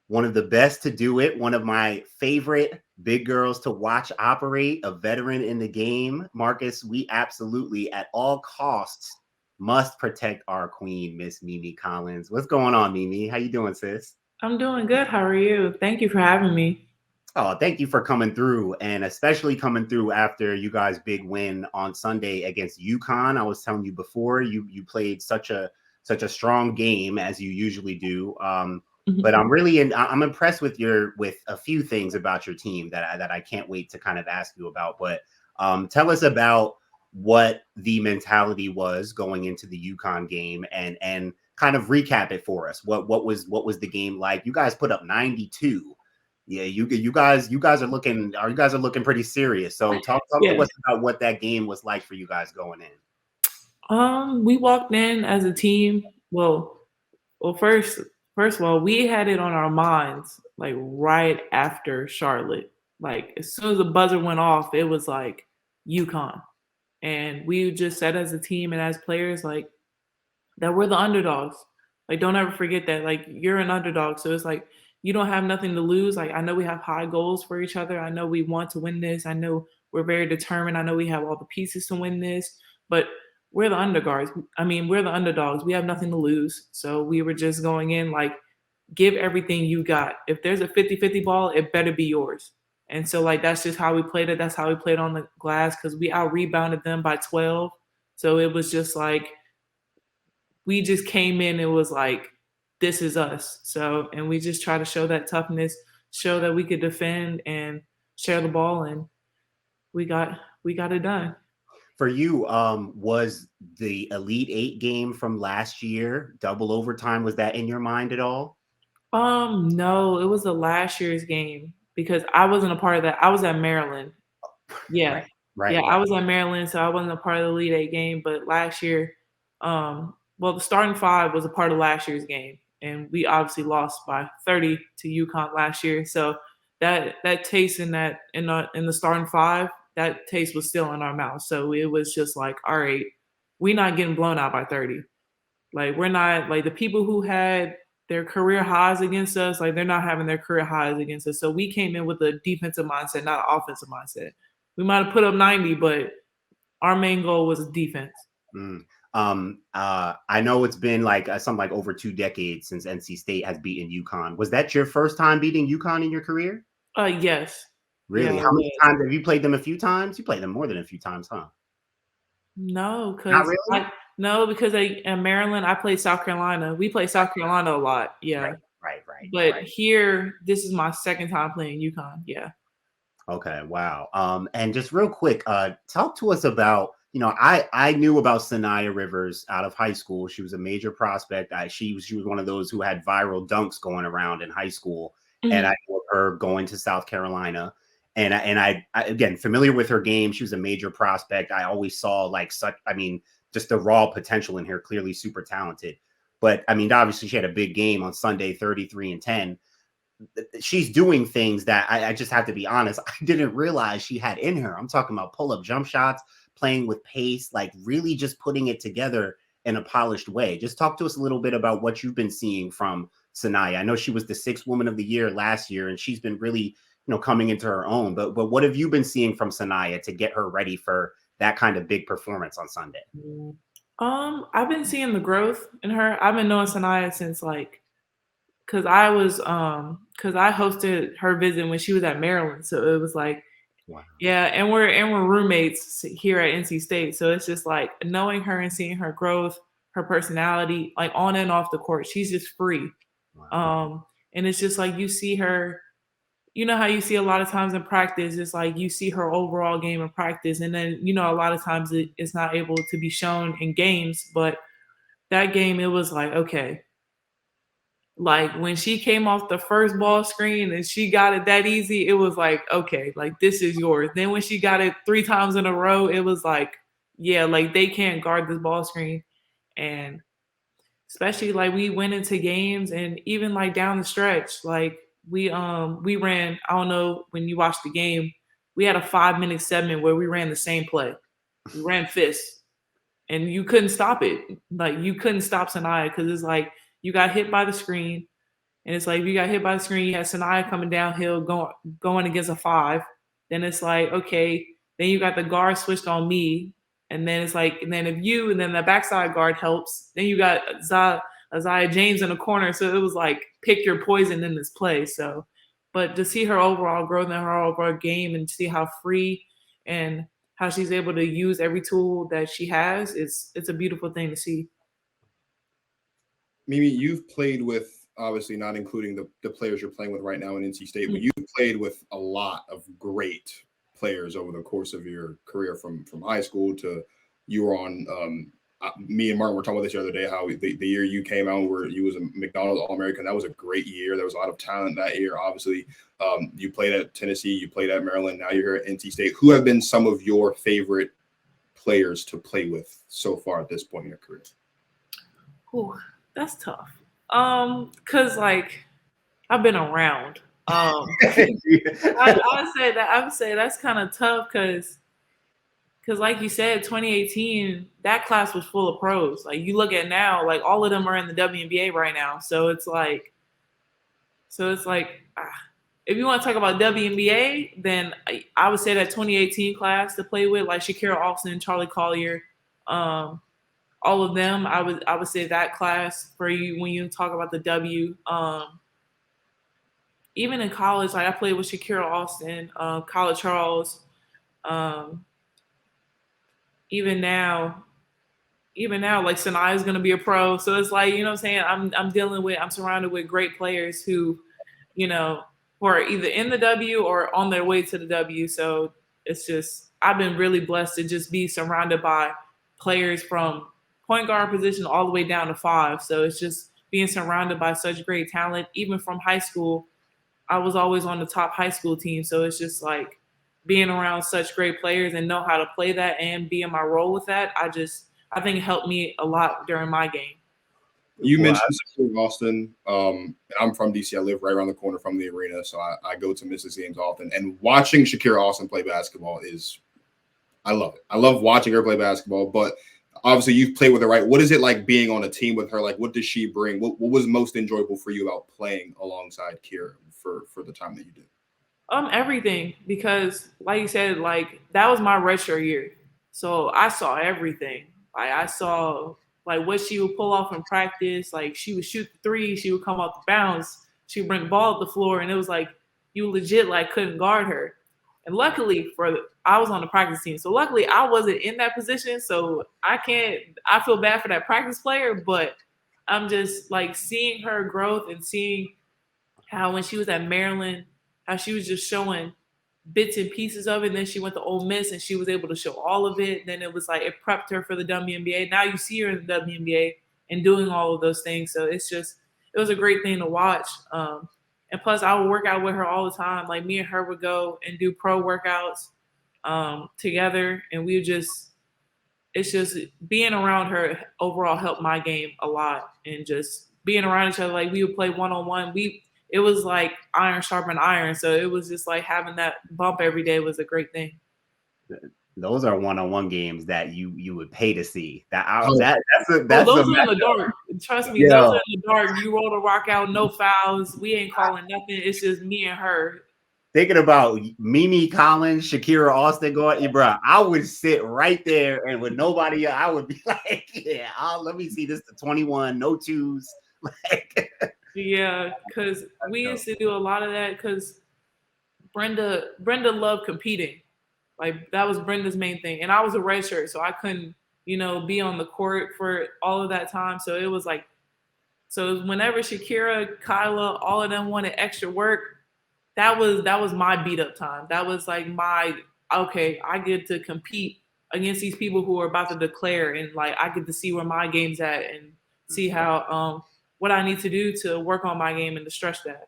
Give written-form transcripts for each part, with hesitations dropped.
one of the best to do it, one of my favorite big girls to watch operate, a veteran in the game. Marcus, we absolutely, at all costs, must protect our queen, Miss Mimi Collins. What's going on, Mimi? How you doing, sis? I'm doing good. How are you? Thank you for having me. Oh, thank you for coming through, and especially coming through after you guys' big win on Sunday against UConn. I was telling you before, you played such a strong game as you usually do. But Mhm. I'm impressed with with a few things about your team that I can't wait to kind of ask you about. But tell us about what the mentality was going into the UConn game, and kind of recap it for us. What was the game like? You guys put up 92. Yeah, you guys are looking pretty serious. So talk to Yeah. us about what that game was like for you guys going in. We walked in as a team. Well, first of all, we had it on our minds like right after Charlotte. Like as soon as the buzzer went off, it was like UConn, and we just said as a team and as players like that we're the underdogs. Like don't ever forget that. Like you're an underdog, so it's like you don't have nothing to lose. Like I know we have high goals for each other. I know we want to win this. I know we're very determined. I know we have all the pieces to win this, but we're the underdogs. I mean, we're the underdogs. We have nothing to lose. So we were just going in like give everything you got. If there's a 50-50 ball, it better be yours. And so like that's just how we played it. That's how we played on the glass cuz we out rebounded them by 12. So it was just like we just came in and was like, this is us. So, and we just try to show that toughness, show that we could defend and share the ball, and we got it done. For you, was the Elite Eight game from last year, double overtime, was that in your mind at all? No, it was the last year's game because I wasn't a part of that. I was at Maryland. Right, Yeah. Yeah, right, I right. was at Maryland, so I wasn't a part of the Elite Eight game. But last year, well, the starting five was a part of last year's game, and we obviously lost by 30 to UConn last year. So that taste in that in the starting five, that taste was still in our mouth. So it was just like, all right, we're not getting blown out by 30. Like we're not like the people who had their career highs against us, like they're not having their career highs against us. So we came in with a defensive mindset, not an offensive mindset. We might have put up 90, but our main goal was defense. Mm. I know it's been like something like over 2 decades since NC State has beaten UConn. Was that your first time beating UConn in your career? Yes. Yeah, Really? it How many was. times have you played them? A few times? You played them more than a few times, huh? No, Not because really? I no, because in Maryland I played South Carolina. We play South Carolina a lot, Right, yeah. right, right, But right. here, this is my second time playing UConn. Yeah. Okay, wow. And just real quick, talk to us about, I knew about Sanaya Rivers out of high school. She was a major prospect. She was one of those who had viral dunks going around in high school, and Mhm. I knew of her going to South Carolina. And I again familiar with her game. She was a major prospect. I always saw like such, I mean, just the raw potential in her. Clearly, super talented. But I mean, obviously, she had a big game on Sunday, 33-10. She's doing things that I just have to be honest, I didn't realize she had in her. I'm talking about pull up jump shots, playing with pace, like really just putting it together in a polished way. Just talk to us a little bit about what you've been seeing from Sanaya. I know she was the sixth woman of the year last year, and she's been really, coming into her own. But what have you been seeing from Sanaya to get her ready for that kind of big performance on Sunday? I've been seeing the growth in her. I've been knowing Sanaya since like because I hosted her visit when she was at Maryland. So it was like, Wow. yeah, and we're roommates here at NC State. So it's just like knowing her and seeing her growth, her personality, like on and off the court. She's just free. Wow. And it's just like you see her, you know how you see a lot of times in practice, it's like you see her overall game in practice, and then a lot of times it's not able to be shown in games, but that game it was like, okay, like when she came off the first ball screen and she got it that easy, it was like, okay, like this is yours. Then when she got it three times in a row, it was like, yeah, like they can't guard this ball screen. And especially like we went into games and even like down the stretch, like we ran, I don't know when you watched the game, we had a 5 minute segment where we ran the same play. We ran fists and you couldn't stop it. Like you couldn't stop Sanaya because it's like you got hit by the screen. And it's like, if you got hit by the screen, you had Sanaya coming downhill, going against a 5. Then it's like, okay, then you got the guard switched on me. And then it's like, and then and then the backside guard helps. Then you got Isaiah James in the corner. So it was like, pick your poison in this play. So, but to see her overall growth in her overall game and see how free and how she's able to use every tool that she has, it's a beautiful thing to see. Mimi, you've played with, obviously not including the players you're playing with right now in NC State, but you've played with a lot of great players over the course of your career from high school to you were on. Me and Martin were talking about this the other day, how the year you came out where you was a McDonald's All-American, that was a great year. There was a lot of talent that year. Obviously, you played at Tennessee, you played at Maryland, now you're here at NC State. Who have been some of your favorite players to play with so far at this point in your career? Ooh, that's tough. Cause like I've been around. I would say that's kind of tough because like you said, 2018, that class was full of pros. Like you look at now, like all of them are in the WNBA right now. So it's like if you want to talk about WNBA, then I would say that 2018 class to play with, like Shakira Austin, Charlie Collier, all of them. I would say that class for you when you talk about the W. Even in college, like I played with Shakira Austin, Kyla Charles. Even now, like Sanaya is gonna be a pro. So it's like, you know what I'm saying? I'm surrounded with great players who, you know, who are either in the W or on their way to the W. So it's just I've been really blessed to just be surrounded by players from point guard position all the way down to 5. So it's just being surrounded by such great talent. Even from high school, I was always on the top high school team. So it's just like being around such great players and know how to play that and be in my role with that. I think it helped me a lot during my game. You mentioned Austin. I'm from DC. I live right around the corner from the arena, so I go to Mrs. games often. And watching Shakira Austin play basketball I love it. I love watching her play basketball. But obviously, you've played with her, right? What is it like being on a team with her? Like, what does she bring? What was most enjoyable for you about playing alongside Kira for the time that you did? Everything, because like you said, like that was my redshirt year, so I saw everything. Like I saw like what she would pull off in practice. Like she would shoot the 3, she would come off the bounce, she would bring the ball up the floor, and it was like you legit like couldn't guard her. And luckily I was on the practice team, so luckily I wasn't in that position. So I feel bad for that practice player, but I'm just like seeing her growth and seeing how when she was at Maryland, how she was just showing bits and pieces of it. And then she went to Ole Miss and she was able to show all of it. Then it was like it prepped her for the WNBA. Now you see her in the WNBA and doing all of those things. So it was a great thing to watch. And plus, I would work out with her all the time. Like me and her would go and do pro workouts together, and it's just being around her overall helped my game a lot, and just being around each other. Like we would play 1-on-1. It was like iron sharpen iron. So it was just like having that bump every day was a great thing. Those are 1-on-1 games that you would pay to see. That's those are in the dark. Trust me, those are in the dark. You roll the rock out, no fouls. We ain't calling nothing. It's just me and her. Thinking about Mimi Collins, Shakira Austin going, bro, I would sit right there and with nobody else, I would be like, yeah, let me see this to 21, no twos. Like yeah, because we used to do a lot of that because Brenda loved competing. Like that was Brenda's main thing. And I was a redshirt, so I couldn't, be on the court for all of that time. So it was like, whenever Shakira, Kyla, all of them wanted extra work, that was my beat up time. That was like okay, I get to compete against these people who are about to declare, and like I get to see where my game's at and see how what I need to do to work on my game and to stretch that.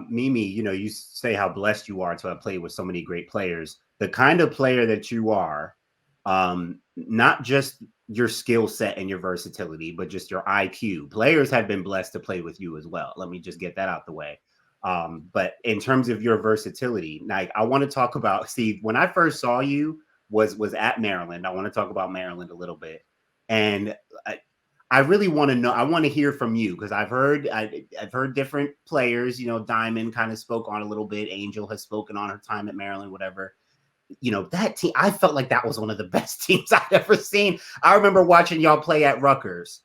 Mimi, you say how blessed you are to have played with so many great players. The kind of player that you are, not just your skill set and your versatility, but just your IQ. Players have been blessed to play with you as well. Let me just get that out the way. But in terms of your versatility, like I want to talk about, Steve, when I first saw you was at Maryland. I want to talk about Maryland a little bit. And I really want to know. I want to hear from you because I've heard different players. You know, Diamond kind of spoke on a little bit. Angel has spoken on her time at Maryland, whatever. You know, that team, I felt like that was one of the best teams I've ever seen. I remember watching y'all play at Rutgers,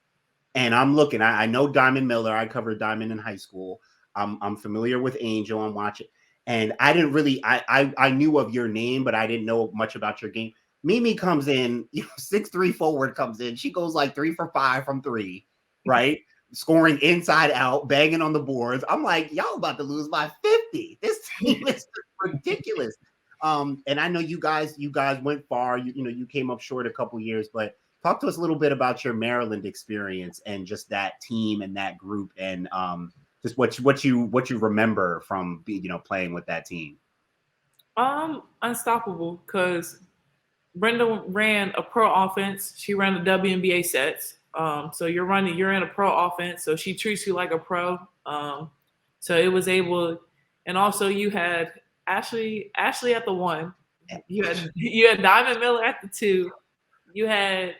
and I'm looking. I know Diamond Miller. I covered Diamond in high school. I'm familiar with Angel. I'm watching, and I didn't really. I knew of your name, but I didn't know much about your game. Mimi comes in, 6'3" forward comes in. She goes like 3 for 5 from 3, right? Scoring inside out, banging on the boards. I'm like, y'all about to lose by 50. This team is ridiculous. And I know you guys went far. You came up short a couple years, but talk to us a little bit about your Maryland experience and just that team and that group, and just what you remember from playing with that team. Unstoppable, because Brenda ran a pro offense. She ran the WNBA sets. So you're in a pro offense. So she treats you like a pro. So it was able, and also you had Ashley at the 1. You had Diamond Miller at the 2. You had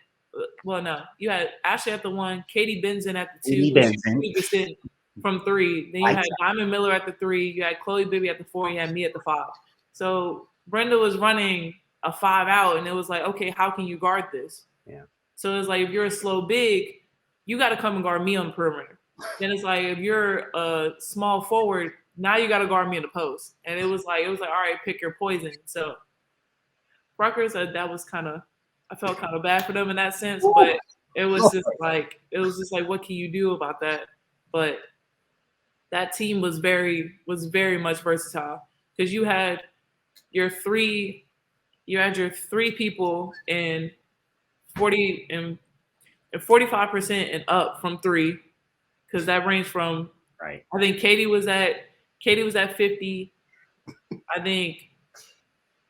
Ashley at the 1, Katie Benson at the 2. Katie Benson. From 3. Then you had Diamond Miller at the 3. You had Chloe Bibby at the 4. You had me at the 5. So Brenda was running a 5 out, and it was like, okay, how can you guard this? Yeah. So it's like, if you're a slow big, you got to come and guard me on the perimeter. Then it's like, if you're a small forward, now you got to guard me in the post. And it was like, all right, pick your poison. So Rutgers, I felt kind of bad for them in that sense, but it was just like, what can you do about that? But that team was very much versatile, because you had your three people in 40 and 45% and up from 3, because that ranged from, right. I think Katie was at 50. I think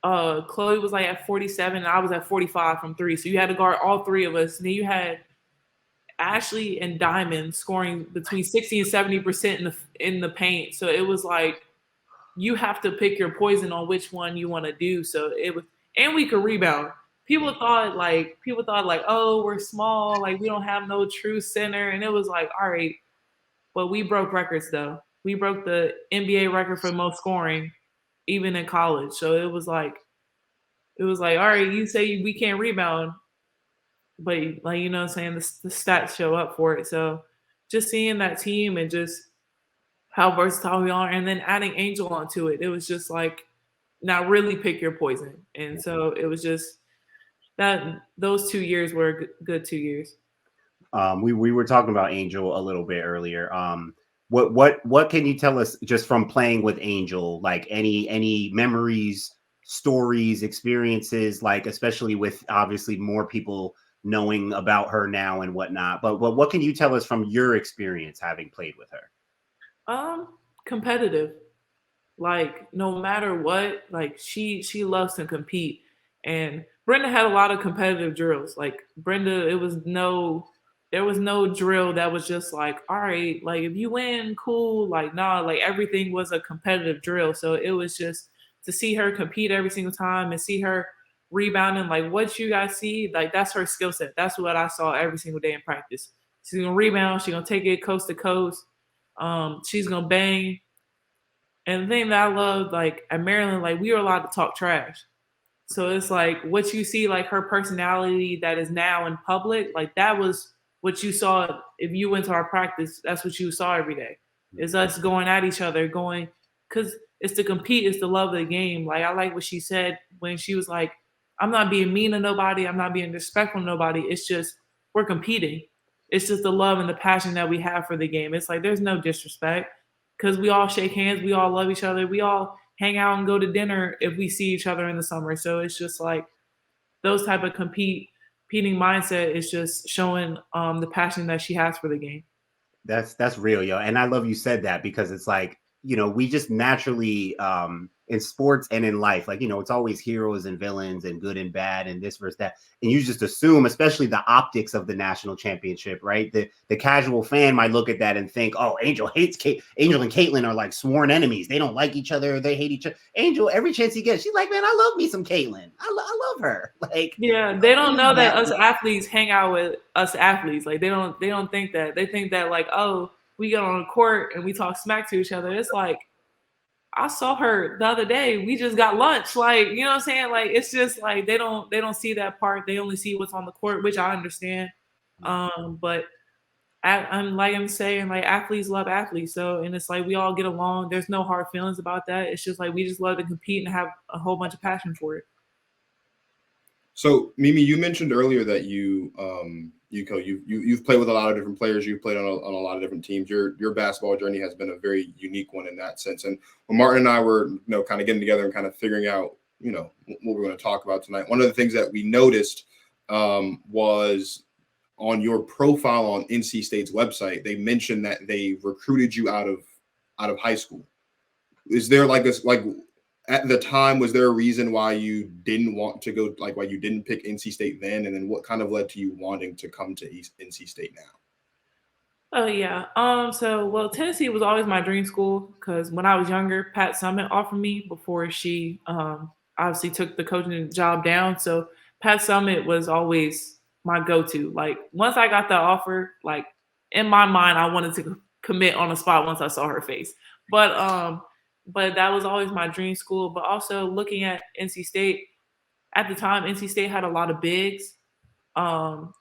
Chloe was like at 47, and I was at 45 from 3. So you had to guard all 3 of us. And then you had Ashley and Diamond scoring between 60 and 70% in the paint. So it was like, you have to pick your poison on which one you want to do. So it was, and we could rebound. People thought like, oh, we're small, like we don't have no true center. And it was like, all right, but we broke records though. We broke the NBA record for most scoring, even in college. So it was like, all right, you say we can't rebound, but like, you know what I'm saying, the stats show up for it. So just seeing that team and just how versatile we are, and then adding Angel onto it, it was just like, now really pick your poison. And so it was just that those 2 years were a good 2 years. We were talking about Angel a little bit earlier. What can you tell us just from playing with Angel? Like any memories, stories, experiences, like especially with obviously more people knowing about her now and whatnot. But what can you tell us from your experience having played with her? Competitive. Like no matter what, like she loves to compete. And Brenda had a lot of competitive drills. Like Brenda, there was no drill that was just like, all right, like if you win, cool. Like nah, like everything was a competitive drill. So it was just to see her compete every single time and see her rebounding, like what you guys see, like that's her skill set. That's what I saw every single day in practice. She's gonna rebound, she's gonna take it coast to coast. She's gonna bang. And the thing that I love, like at Maryland, like we were allowed to talk trash. So it's like what you see, like her personality that is now in public, like that was what you saw if you went to our practice. That's what you saw every day. Is us going at each other, because it's to compete, it's the love of the game. Like I like what she said when she was like, I'm not being mean to nobody, I'm not being disrespectful to nobody. It's just we're competing. It's just the love and the passion that we have for the game. It's like there's no disrespect, because we all shake hands, we all love each other, we all hang out and go to dinner if we see each other in the summer. So it's just like those type of competing mindset is just showing the passion that she has for the game. That's real, yo. And I love you said that, because it's like, we just naturally in sports and in life. Like, it's always heroes and villains and good and bad and this versus that. And you just assume, especially the optics of the national championship, right? The casual fan might look at that and think, oh, Angel hates Kate. Angel and Caitlyn are like sworn enemies. They don't like each other. They hate each other. Angel, every chance he gets, she's like, man, I love me some Caitlyn. I love her. Like, yeah, they don't know that us athletes hang out with us athletes. Like they don't think that. They think that like, oh, we get on the court and we talk smack to each other. It's like, I saw her the other day. We just got lunch. Like, you know what I'm saying? Like, it's just like they don't see that part. They only see what's on the court, which I understand. But I'm like I'm saying, like athletes love athletes. So, and it's like we all get along. There's no hard feelings about that. It's just like we just love to compete and have a whole bunch of passion for it. So, Mimi, you mentioned earlier that you've played with a lot of different players. You've played on a lot of different teams. Your basketball journey has been a very unique one in that sense. And when Martin and I were, kind of getting together and kind of figuring out, what we're going to talk about tonight, one of the things that we noticed was on your profile on NC State's website, they mentioned that they recruited you out of high school. Is there at the time, was there a reason why you didn't want to go, like why you didn't pick NC State then? And then what kind of led to you wanting to come to NC State now? Oh yeah. Well, Tennessee was always my dream school because when I was younger, Pat Summitt offered me before she obviously took the coaching job down. So Pat Summitt was always my go-to. Like once I got that offer, like in my mind, I wanted to commit on the spot once I saw her face. But that was always my dream school. But also looking at NC State, at the time, NC State had a lot of bigs. At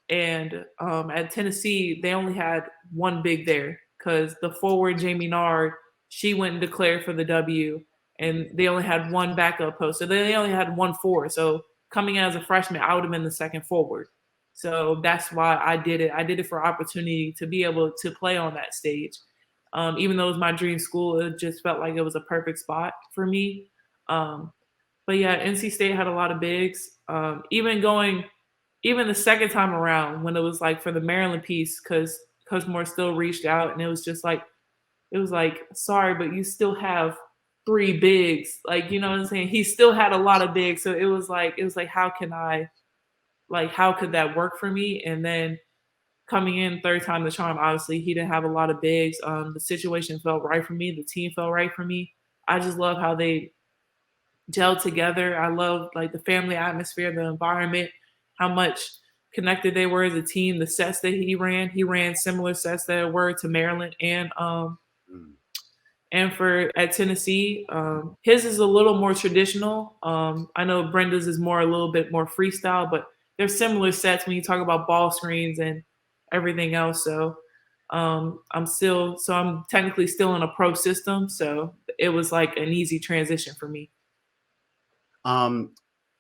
Tennessee, they only had one big there because the forward, Jamie Nard, she went and declared for the W, and they only had one backup post. So they only had one forward. So coming in as a freshman, I would have been the second forward. So that's why I did it. I did it for opportunity to be able to play on that stage. Even though it was my dream school, it just felt like it was a perfect spot for me. But yeah, NC State had a lot of bigs. Even the second time around when it was like for the Maryland piece, because Coach Moore still reached out and it was like, sorry, but you still have 3 bigs. Like, you know what I'm saying? He still had a lot of bigs. So it was like, how could that work for me? And then coming in third time the charm, obviously he didn't have a lot of bigs. The situation felt right for me. The team felt right for me. I just love how they gelled together. I love like the family atmosphere, the environment, how much connected they were as a team. The sets that he ran similar sets that were to Maryland and for at Tennessee. His is a little more traditional. I know Brenda's is a little bit more freestyle, but they're similar sets when you talk about ball screens and everything else. So I'm technically still in a pro system. So it was like an easy transition for me.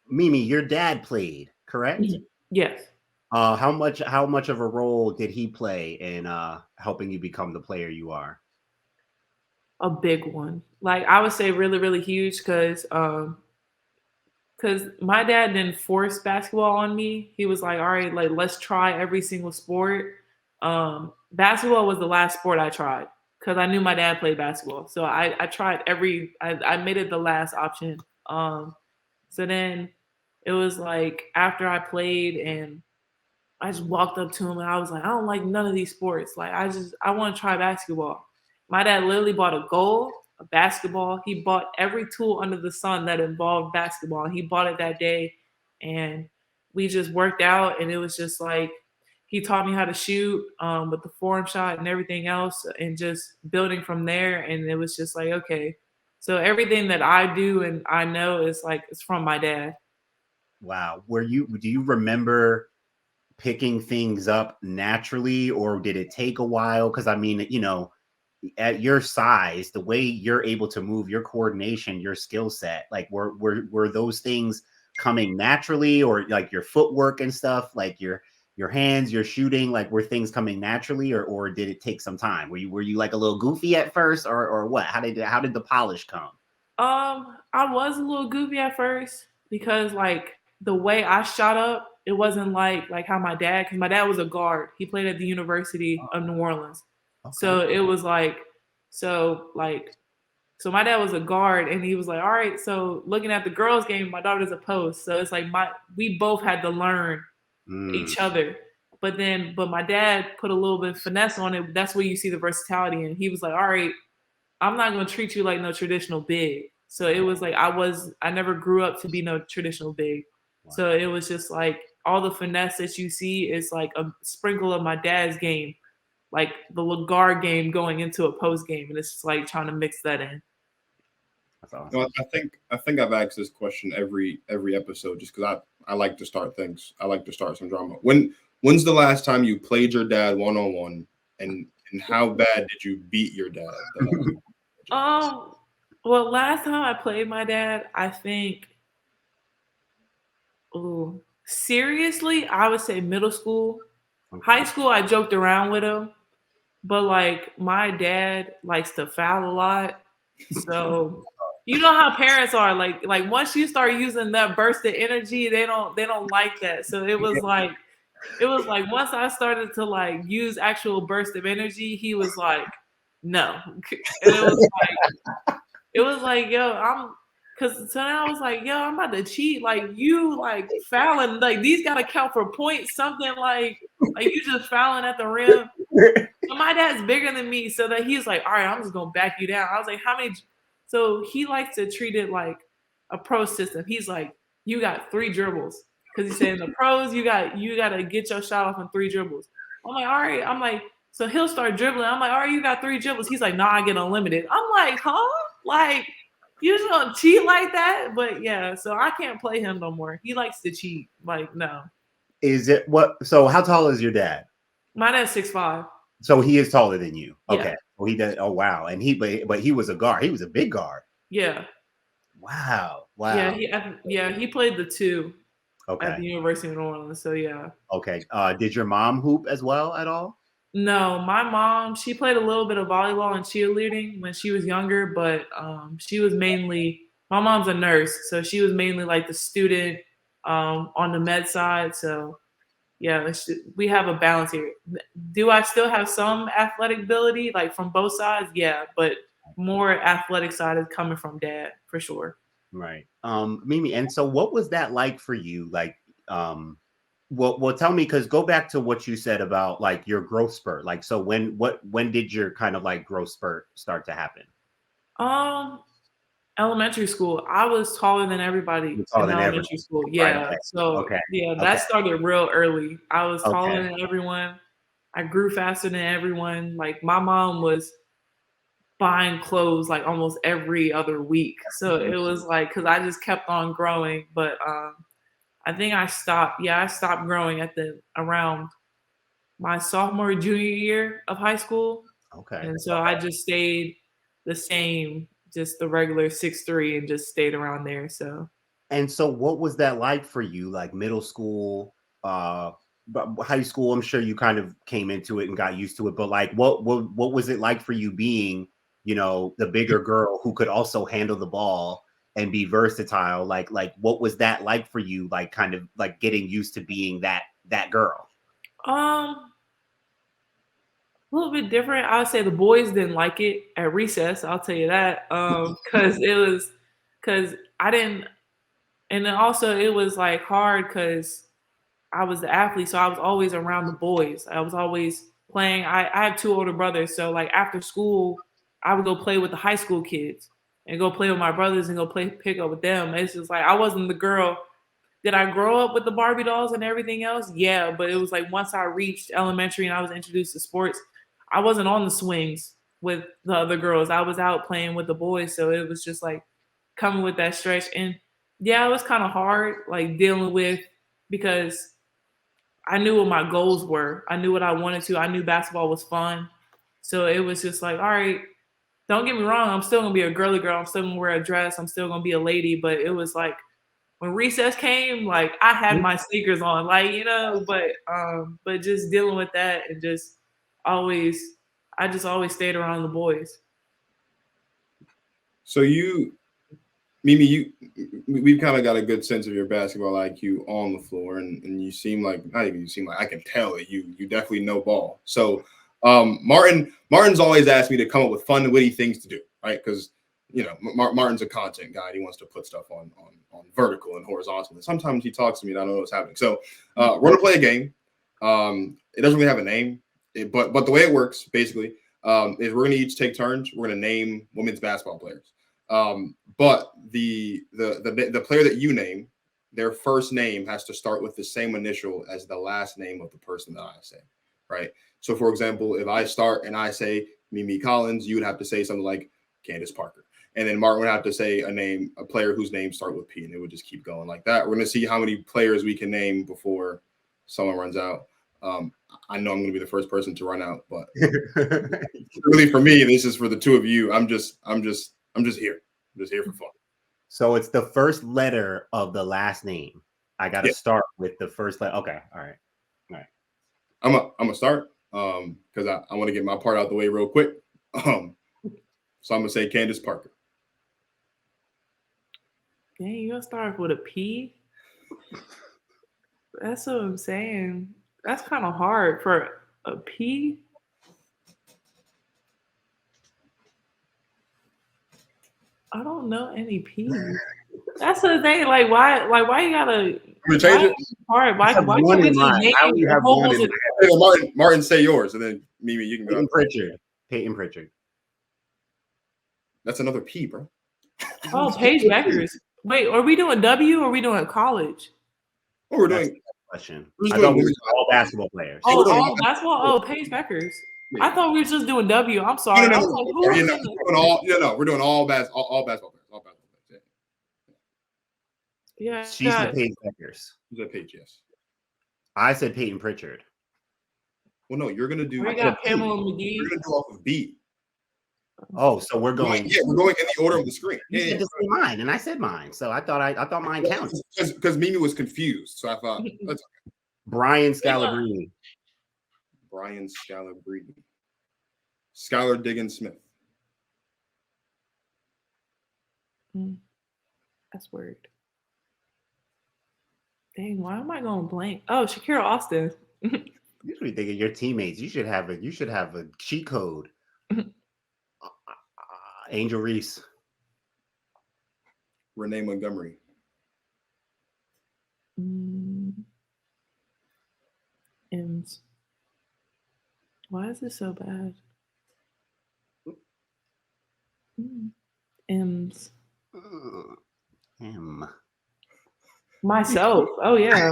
Mimi, your dad played, correct? Yes. How much of a role did he play in helping you become the player you are? A big one. Like I would say really, really huge because my dad didn't force basketball on me. He was like, all right, like let's try every single sport. Basketball was the last sport I tried because I knew my dad played basketball. So I tried I made it the last option. So then it was like after I played and I just walked up to him and I was like, I don't like none of these sports. Like I want to try basketball. My dad literally bought a goal, a basketball. He bought every tool under the sun that involved basketball. He bought it that day and we just worked out and it was just like he taught me how to shoot with the form shot and everything else and just building from there. And it was just like, okay. So everything that I do and I know is like it's from my dad. Wow. Do you remember picking things up naturally or did it take a while? Because I mean, at your size, the way you're able to move, your coordination, your skill set, like were those things coming naturally, or like your footwork and stuff, like your hands, your shooting, like were things coming naturally, or did it take some time? Were you like a little goofy at first, or what? How did the polish come? I was a little goofy at first because like the way I shot up, it wasn't like how my dad, because my dad was a guard. He played at the University of New Orleans. Okay. So it was like So my dad was a guard, and he was like, all right, so looking at the girls' game, my daughter's a post. So it's like we both had to learn each other. But my dad put a little bit of finesse on it. That's where you see the versatility. And he was like, all right, I'm not going to treat you like no traditional big. So it was like, I never grew up to be no traditional big. Wow. So it was just like all the finesse that you see is like a sprinkle of my dad's game, like the guard game going into a post game. And it's just like trying to mix that in. That's awesome. No, I think I've asked this question every episode just because I like to start things. I like to start some drama. When's the last time you played your dad one-on-one, and how bad did you beat your dad? Well, last time I played my dad, I think, seriously, I would say middle school. Okay. High school, I joked around with him, but like my dad likes to foul a lot, so you know how parents are. Like once you start using that burst of energy, they don't like that. So it was like once I started to like use actual burst of energy, he was like, no. And it was like, yo, cause so now I was like, yo, I'm about to cheat. Like you like fouling, like these gotta count for points, something like you just fouling at the rim. But my dad's bigger than me, so that he's like, all right, I'm just gonna back you down. I was like, how many? So he likes to treat it like a pro system. He's like, you got 3 dribbles. Cause he said in the pros, you gotta get your shot off in 3 dribbles. I'm like, all right. I'm like, so he'll start dribbling. I'm like, all right, you got 3 dribbles. He's like, nah, I get unlimited. I'm like, huh? Like, you just gonna cheat like that? But yeah, so I can't play him no more. He likes to cheat. Like, no. Is it what? So how tall is your dad? My dad's 6'5". So he is taller than you. Yeah. Okay. Well, he does. Oh wow. And but he was a guard. He was a big guard. Yeah. Wow. Yeah. He played the 2. Okay. At the University of New Orleans. So yeah. Okay. Did your mom hoop as well at all? No, my mom, she played a little bit of volleyball and cheerleading when she was younger, but she was mainly, my mom's a nurse, so she was mainly like the student on the med side. So yeah, we have a balance here. Do I still have some athletic ability, like from both sides? Yeah, but more athletic side is coming from dad for sure. Right. Mimi, and so what was that like for you? Like, well, tell me, because go back to what you said about like your growth spurt. Like, so when did your kind of like growth spurt start to happen? Elementary school. I was taller than everybody in elementary school. Yeah. Right, okay. So yeah, that started real early. I was taller than everyone. I grew faster than everyone. Like my mom was buying clothes like almost every other week. So it was like, cause I just kept on growing. But I think I stopped growing at around my sophomore, junior year of high school. Okay. And so I just stayed the same, just the regular 6'3", and just stayed around there. So. And so what was that like for you? Like middle school, high school? I'm sure you kind of came into it and got used to it, but like, what was it like for you being, you know, the bigger girl who could also handle the ball and be versatile? Like what was that like for you? Like kind of like getting used to being that girl? A little bit different. I would say the boys didn't like it at recess. I'll tell you that. Cause I didn't, and then also it was like hard cause I was the athlete. So I was always around the boys. I was always playing. I have 2 older brothers. So like after school, I would go play with the high school kids and go play with my brothers and go pick up with them. It's just like, I wasn't the girl. Did I grow up with the Barbie dolls and everything else? Yeah. But it was like, once I reached elementary and I was introduced to sports, I wasn't on the swings with the other girls. I was out playing with the boys. So it was just like coming with that stretch. And yeah, it was kind of hard, like dealing with, because I knew what my goals were. I knew what I wanted to. I knew basketball was fun. So it was just like, all right, don't get me wrong. I'm still going to be a girly girl. I'm still going to wear a dress. I'm still going to be a lady. But it was like when recess came, like I had my sneakers on, like, you know, but just dealing with that and I just always stayed around the boys. So Mimi, we've kind of got a good sense of your basketball IQ on the floor, and you seem like, not even you seem like, I can tell that you definitely know ball. So Martin's always asked me to come up with fun and witty things to do, right? Because you know, Martin's a content guy. He wants to put stuff on vertical and horizontal. And sometimes he talks to me and I don't know what's happening. So we're gonna play a game. It doesn't really have a name, but the way it works basically is we're gonna each take turns. We're gonna name women's basketball players. But the player that you name, their first name has to start with the same initial as the last name of the person that I say, right? So, for example, if I start and I say Mimi Collins, you would have to say something like Candace Parker. And then Martin would have to say a player whose name start with P, and it would just keep going like that. We're going to see how many players we can name before someone runs out. I know I'm going to be the first person to run out, but really for me, this is for the two of you. I'm just here. I'm just here for fun. So it's the first letter of the last name. I got to start with the first letter. Okay. All right. I'm gonna start because I want to get my part out the way real quick. So I'm gonna say Candace Parker. Dang, you gonna start with a P? That's what I'm saying. That's kind of hard for a P. I don't know any P's. That's the thing. Like, why you gotta change it? Hard. Why can't we just name a whole bunch of Martin, say yours, and then Mimi, you can go. Peyton Pritchard. That's another P, bro. Oh, Paige Beckers. Wait, are we doing W or are we doing college? What we're doing? Question. I thought we were all basketball players. Oh, all basketball. Oh, Paige Beckers. Yeah. I thought we were just doing W. I'm sorry. No, we're doing all basketball players. All basketball players. Yeah. She said Paige Beckers. You said Paige, yes. I said Peyton Pritchard. Well, no, you're gonna do. We got Pamela McGee. You're gonna do off of B. Oh, so we're going. Yeah, we're going in the order of the screen. You said to say mine, and I said mine. So I thought mine counted. Because Mimi was confused, so I thought that's okay. Brian Scalabrine. Brian Scalabrine. Skylar Diggins Smith. That's weird. Dang, why am I going blank? Oh, Shakira Austin. You should be thinking your teammates. You should have a cheat code. Angel Reese. Renee Montgomery. M's. Why is this so bad? M's. M. Myself. Oh yeah.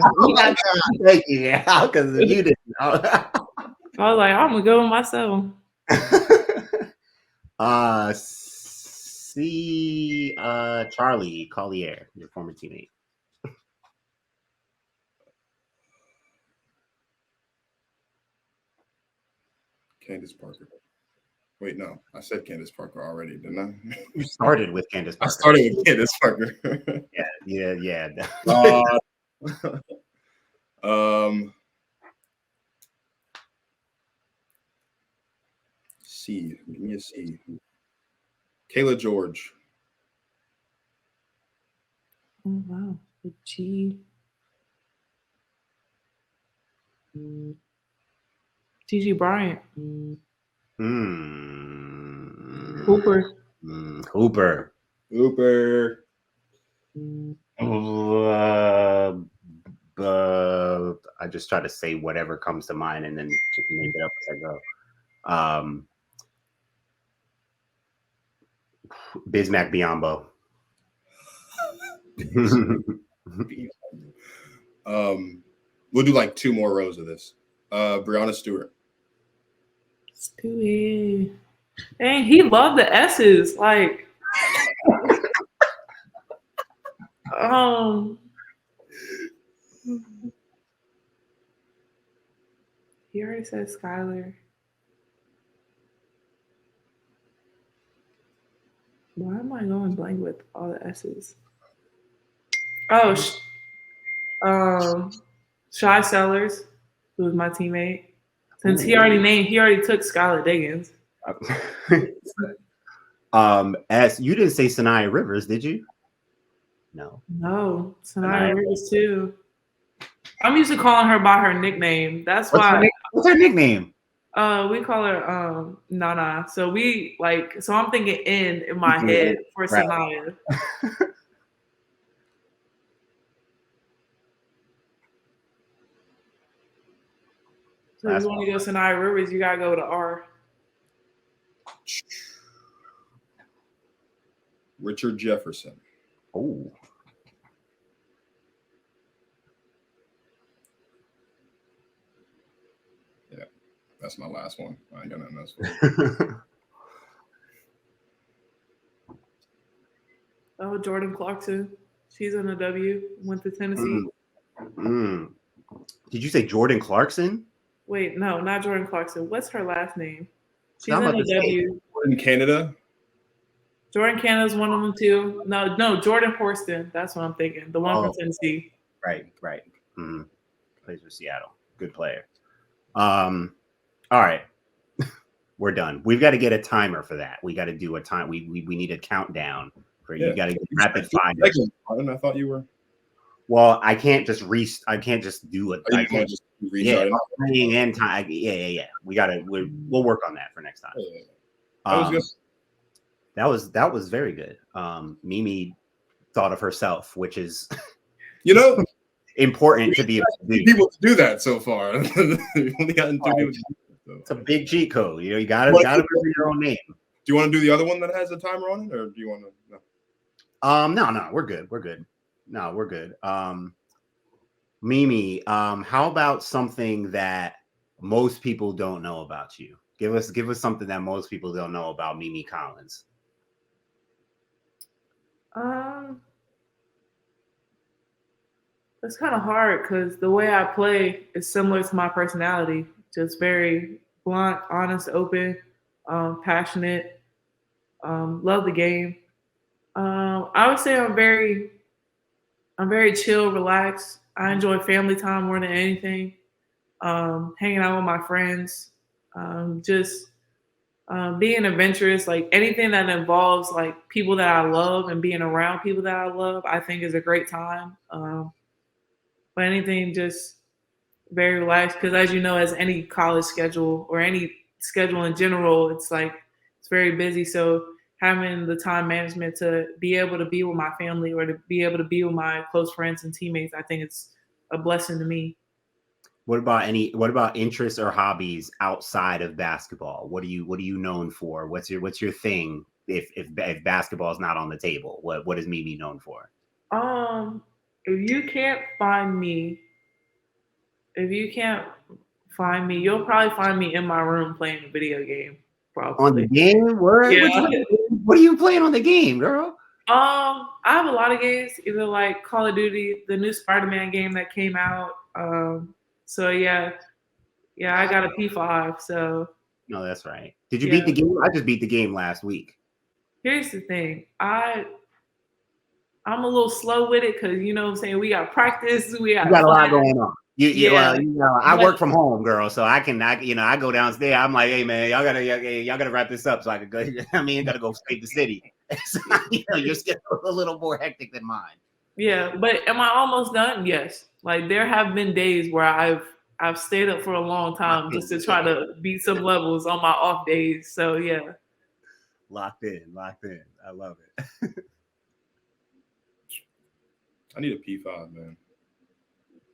Thank you. Yeah, because you didn't. I was like, I'm gonna go with myself. Charlie Collier, your former teammate. Candace Parker. Wait, no, I said Candace Parker already, didn't I? You started with Candace Parker. I started with Candace Parker. yeah. C. Give me a C. Kayla George. Oh wow, the G. Gigi Bryant. Hooper. Hooper. I just try to say whatever comes to mind and then just make it up as I go. Bismack Biyombo. We'll do like 2 more rows of this. Brianna Stewart. Stewie. Dang, he loved the S's. Like, he already said Skylar. Why am I going blank with all the S's? Oh, Shy Sellers, who was my teammate. Since he already took Skylar Diggins. As you didn't say Sanaya Rivers, did you? No, Sanaya Rivers too. I'm used to calling her by her nickname. That's why. What's her nickname? We call her Nana. So I'm thinking in my head for Right. Sanaya. So if you want to go Sanaya Rivers, you gotta go to R. Richard Jefferson. Oh. Yeah, that's my last one. I ain't got nothing else for Oh, Jordan Clarkson. She's in the W. Went to Tennessee. Did you say Jordan Clarkson? Wait, no, not Jordan Clarkson. What's her last name? She's I'm in about the to say, W. in Canada. Jordan Canada's one of them too. No, Jordan Horston. That's what I'm thinking. The one from Tennessee. Right. Plays for Seattle. Good player. All right. We're done. We've got to get a timer for that. We got to do a time. We need a countdown for you. Got to get rapid fire. I thought you were. Well, I can't just I can't just do it. I can't just restart. Yeah, and time. Yeah. We got to. We'll work on that for next time. That was very good. Mimi thought of herself, which is, important to be able to do. People to do that so far. Only gotten 2 people. It's a big cheat code. You gotta remember your own name. Do you want to do the other one that has a timer on it, or do you want to? No. No, we're good. No, we're good. Mimi, how about something that most people don't know about you? Give us something that most people don't know about Mimi Collins. It's kind of hard because the way I play is similar to my personality. Just very blunt, honest, open, passionate. Love the game. I would say I'm very chill, relaxed. I enjoy family time more than anything. Hanging out with my friends, just being adventurous. Like anything that involves like people that I love and being around people that I love, I think is a great time. But anything just very relaxed because, as you know, as any college schedule or any schedule in general, it's very busy. So having the time management to be able to be with my family or to be able to be with my close friends and teammates, I think it's a blessing to me. What about interests or hobbies outside of basketball? What are you known for? What's your thing if basketball is not on the table? What is Mimi known for? If you can't find me, you'll probably find me in my room playing a video game. Probably. On the game? Yeah. What are you playing on the game, girl? I have a lot of games, either like Call of Duty, the new Spider-Man game that came out. So yeah, I got a P5. So no, that's right. Did you beat the game? I just beat the game last week. Here's the thing, I'm a little slow with it because you know what I'm saying. We got practice. We got a lot going on. I work from home, girl, so I go downstairs. I'm like, hey man, y'all gotta wrap this up so I can go. I mean, gotta go save the city. So, your schedule a little more hectic than mine. Yeah, but am I almost done? Yes. Like there have been days where I've stayed up for a long time just to try to beat some levels on my off days. So yeah. Locked in. I love it. I need a P5, man.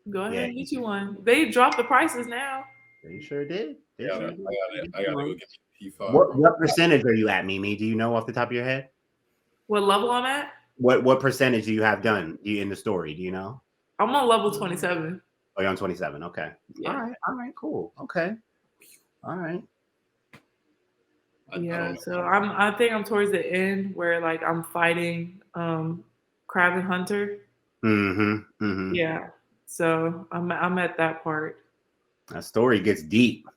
Go ahead and get you one. They dropped the prices now. They sure did. I gotta go get P5. What percentage are you at, Mimi? Do you know off the top of your head? What level I'm at? What percentage do you have done in the story? Do you know? I'm on level 27. Oh, you're on 27. Okay. Yeah. All right. Cool. Okay. All right. Yeah. So I think I'm towards the end where like I'm fighting Crab and Hunter. Mm-hmm. Yeah. So I'm at that part. That story gets deep.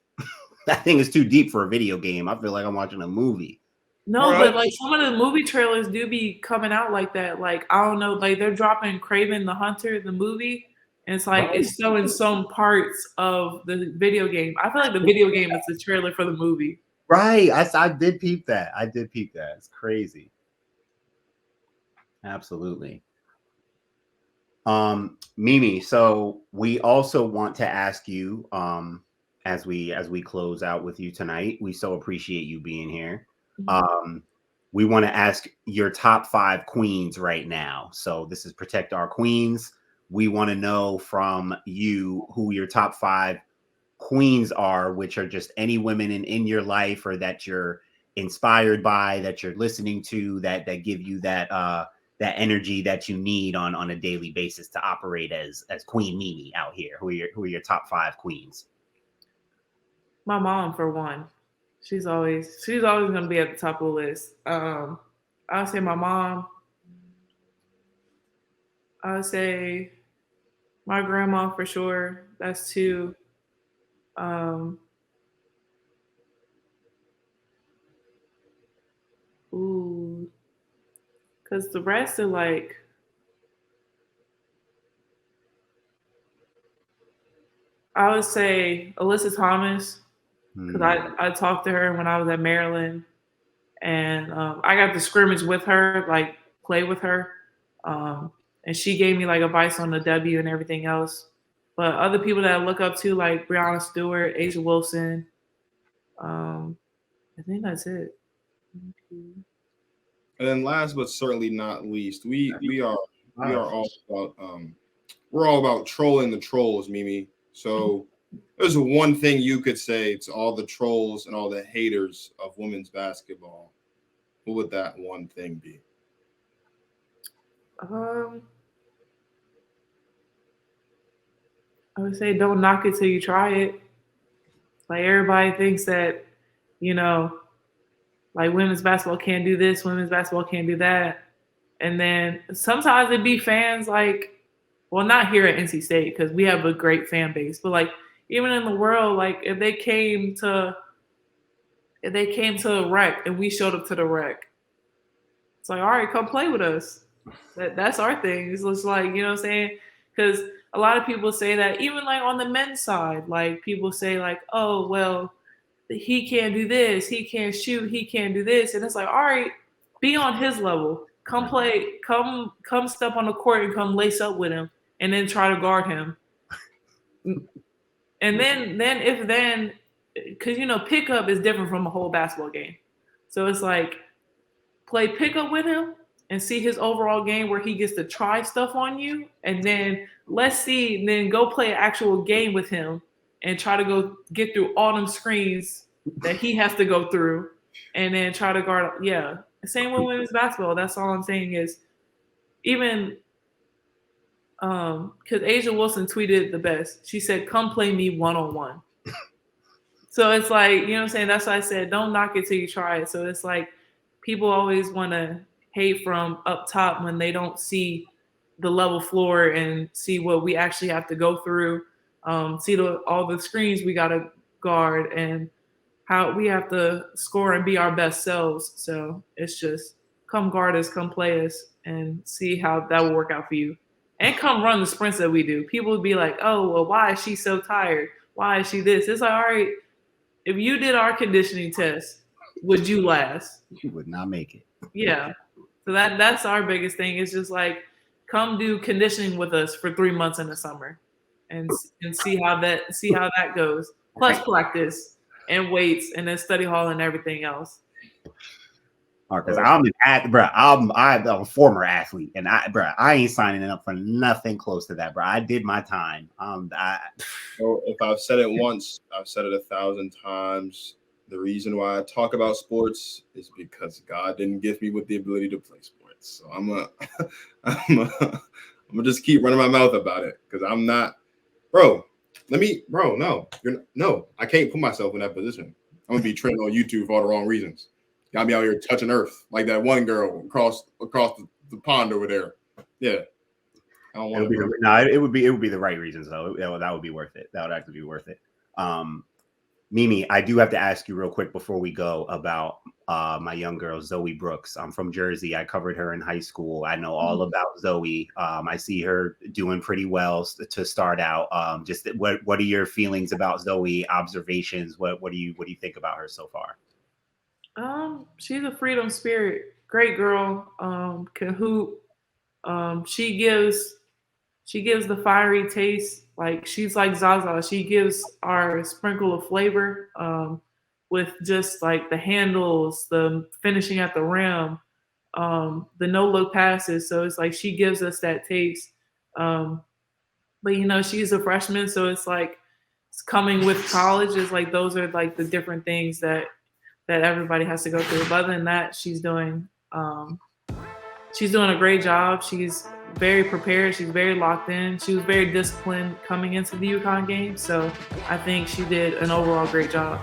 That thing is too deep for a video game. I feel like I'm watching a movie. No, but like some of the movie trailers do be coming out like that. Like I don't know, like they're dropping Kraven the Hunter, the movie, and it's like it's showing some parts of the video game. I feel like the video game is the trailer for the movie. Right. I did peep that. It's crazy. Absolutely. Mimi, so we also want to ask you, as we close out with you tonight. We so appreciate you being here. Mhm. We want to ask your top 5 queens right now. So this is Protect Our Queens. We want to know from you who your top 5 queens are, which are just any women in your life or that you're inspired by, that you're listening to, that give you that energy that you need on a daily basis to operate as Queen Mimi out here. Who are your top 5 queens? My mom, for one, she's always gonna be at the top of the list. I would say my mom. I would say my grandma for sure. That's 2. Um, ooh, because the rest are like, I would say Alyssa Thomas, because I talked to her when I was at Maryland, and I got to scrimmage with her, like play with her, um, and she gave me like advice on the W and everything else. But other people that I look up to, like Brianna Stewart, Asia Wilson, um, I think that's it. And then last but certainly not least, we are all about we're all about trolling the trolls, Mimi. So there's one thing you could say to all the trolls and all the haters of women's basketball. What would that one thing be? Um, I would say don't knock it till you try it. Like everybody thinks that, you know, like women's basketball can't do this, women's basketball can't do that. And then sometimes it'd be fans like, well, not here at NC State because we have a great fan base, but like even in the world, like if they came to a rec and we showed up to the rec, it's like, all right, come play with us. That's our thing. It's just like, you know what I'm saying? Because a lot of people say that even like on the men's side, like people say like, oh well, he can't do this, he can't shoot, he can't do this, and it's like, all right, be on his level. Come play, come step on the court and come lace up with him, and then try to guard him. And then because pickup is different from a whole basketball game, so it's like play pickup with him and see his overall game where he gets to try stuff on you, and then then go play an actual game with him and try to go get through all them screens that he has to go through, and then try to guard. Yeah, same with women's basketball. That's all I'm saying is even because Asia Wilson tweeted the best. She said, "Come play me 1-on-1." So it's like, you know what I'm saying? That's why I said, don't knock it till you try it. So it's like people always want to hate from up top when they don't see the level floor and see what we actually have to go through, see all the screens we got to guard and how we have to score and be our best selves. So it's just come guard us, come play us, and see how that will work out for you. And come run the sprints that we do. People would be like, oh, well, why is she so tired? Why is she this? It's like, all right, if you did our conditioning test, would you last? You would not make it. Yeah. So that's our biggest thing. It's just like come do conditioning with us for 3 months in the summer, and see how that goes. Plus practice and weights, and then study hall and everything else. Because I'm a former athlete, and I ain't signing up for nothing close to that, bro. I did my time. If I've said it once, I've said it 1,000 times. The reason why I talk about sports is because God didn't give me with the ability to play sports. So I'm gonna just keep running my mouth about it because I'm not, bro. No, I can't put myself in that position. I'm gonna be trending on YouTube for all the wrong reasons. Got me out here touching earth like that one girl across the pond over there. Yeah. I don't want to. No, it would be the right reasons though. That would be worth it. That would actually be worth it. Mimi, I do have to ask you real quick before we go about my young girl, Zoe Brooks. I'm from Jersey. I covered her in high school. I know all about Zoe. I see her doing pretty well to start out. Just what are your feelings about Zoe? Observations? What do you think about her so far? She's a freedom spirit. Great girl. Can hoop. She gives she gives the fiery taste. Like she's like Zaza. She gives our sprinkle of flavor with just like the handles, the finishing at the rim, the no look passes. So it's like she gives us that taste. But you know, she's a freshman, so it's like it's coming with college. Is like those are like the different things that everybody has to go through. But other than that, she's doing a great job. She's very prepared. She's very locked in. She was very disciplined coming into the UConn game. So I think she did an overall great job.